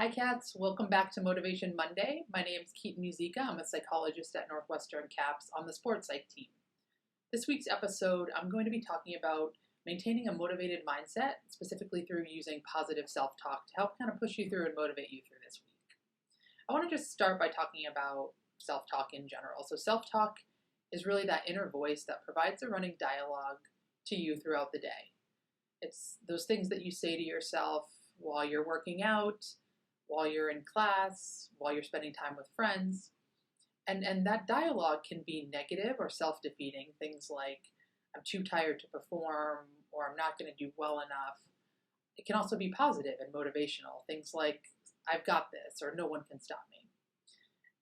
Hi, Cats. Welcome back to Motivation Monday. My name is Keaton Musica. I'm a psychologist at Northwestern Caps on the sports psych team. This week's episode, I'm going to be talking about maintaining a motivated mindset, specifically through using positive self-talk to help kind of push you through and motivate you through this week. I want to just start by talking about self-talk in general. So self-talk is really that inner voice that provides a running dialogue to you throughout the day. It's those things that you say to yourself while you're working out, while you're in class, while you're spending time with friends. And that dialogue can be negative or self-defeating. Things like, I'm too tired to perform, or I'm not going to do well enough. It can also be positive and motivational. Things like, I've got this, or no one can stop me.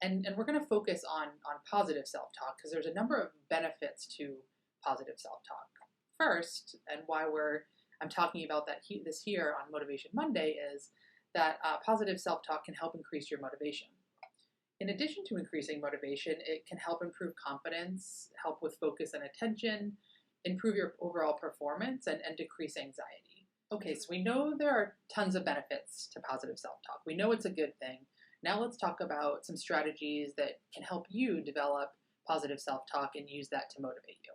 And we're going to focus on positive self-talk because there's a number of benefits to positive self-talk. First, and why I'm talking about this here on Motivation Monday, is that positive self-talk can help increase your motivation. In addition to increasing motivation, it can help improve confidence, help with focus and attention, improve your overall performance, and decrease anxiety. Okay, so we know there are tons of benefits to positive self-talk. We know it's a good thing. Now let's talk about some strategies that can help you develop positive self-talk and use that to motivate you.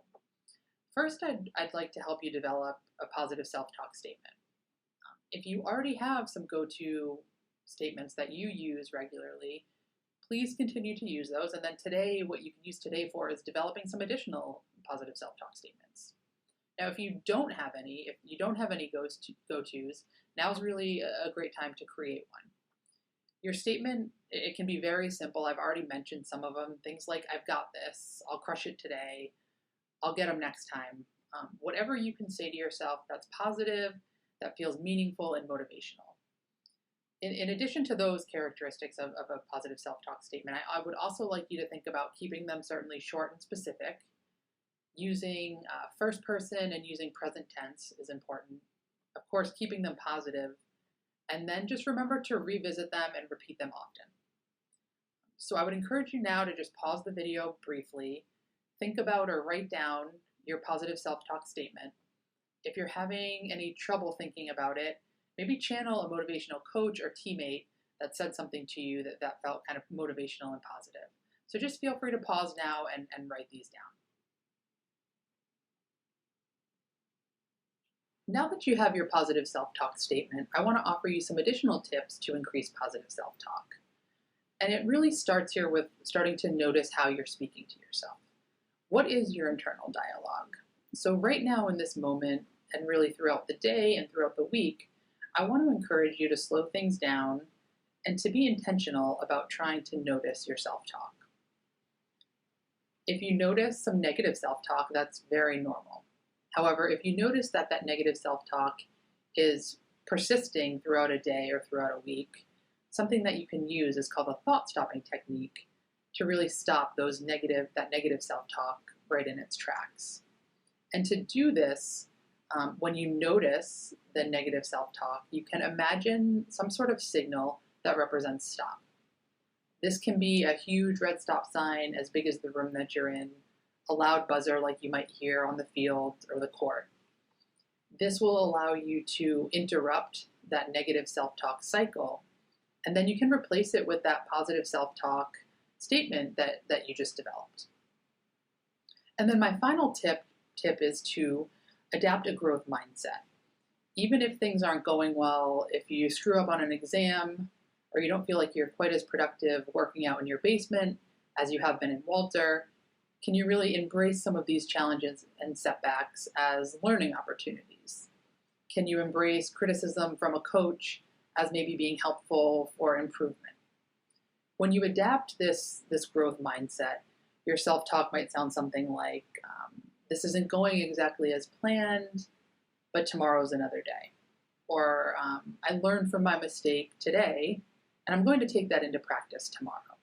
First, I'd like to help you develop a positive self-talk statement. If you already have some go-to statements that you use regularly, please continue to use those. And then today, what you can use today for is developing some additional positive self-talk statements. Now, if you don't have any go-tos, now is really a great time to create one. Your statement, it can be very simple. I've already mentioned some of them. Things like, I've got this, I'll crush it today, I'll get them next time. Whatever you can say to yourself that's positive, that feels meaningful and motivational. In addition to those characteristics of a positive self-talk statement, I would also like you to think about keeping them certainly short and specific. Using first person and using present tense is important. Of course, keeping them positive. And then just remember to revisit them and repeat them often. So I would encourage you now to just pause the video briefly, think about or write down your positive self-talk statement. If you're having any trouble thinking about it, maybe channel a motivational coach or teammate that said something to you that felt kind of motivational and positive. So just feel free to pause now and write these down. Now that you have your positive self-talk statement, I want to offer you some additional tips to increase positive self-talk. And it really starts here with starting to notice how you're speaking to yourself. What is your internal dialogue? So right now in this moment, and really throughout the day and throughout the week, I want to encourage you to slow things down and to be intentional about trying to notice your self-talk. If you notice some negative self-talk, that's very normal. However, if you notice that negative self-talk is persisting throughout a day or throughout a week, something that you can use is called a thought-stopping technique to really stop that negative self-talk right in its tracks. And to do this, when you notice the negative self-talk, you can imagine some sort of signal that represents stop. This can be a huge red stop sign as big as the room that you're in, a loud buzzer like you might hear on the field or the court. This will allow you to interrupt that negative self-talk cycle, and then you can replace it with that positive self-talk statement that you just developed. And then my final tip is to adapt a growth mindset. Even if things aren't going well, if you screw up on an exam, or you don't feel like you're quite as productive working out in your basement as you have been in Walter, can you really embrace some of these challenges and setbacks as learning opportunities? Can you embrace criticism from a coach as maybe being helpful for improvement? When you adapt this growth mindset, your self-talk might sound something like, this isn't going exactly as planned, but tomorrow's another day. Or I learned from my mistake today, and I'm going to take that into practice tomorrow.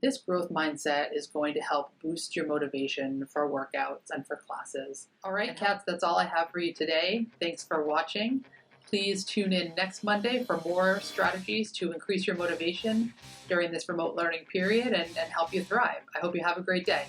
This growth mindset is going to help boost your motivation for workouts and for classes. All right, Cats, that's all I have for you today. Thanks for watching. Please tune in next Monday for more strategies to increase your motivation during this remote learning period and help you thrive. I hope you have a great day.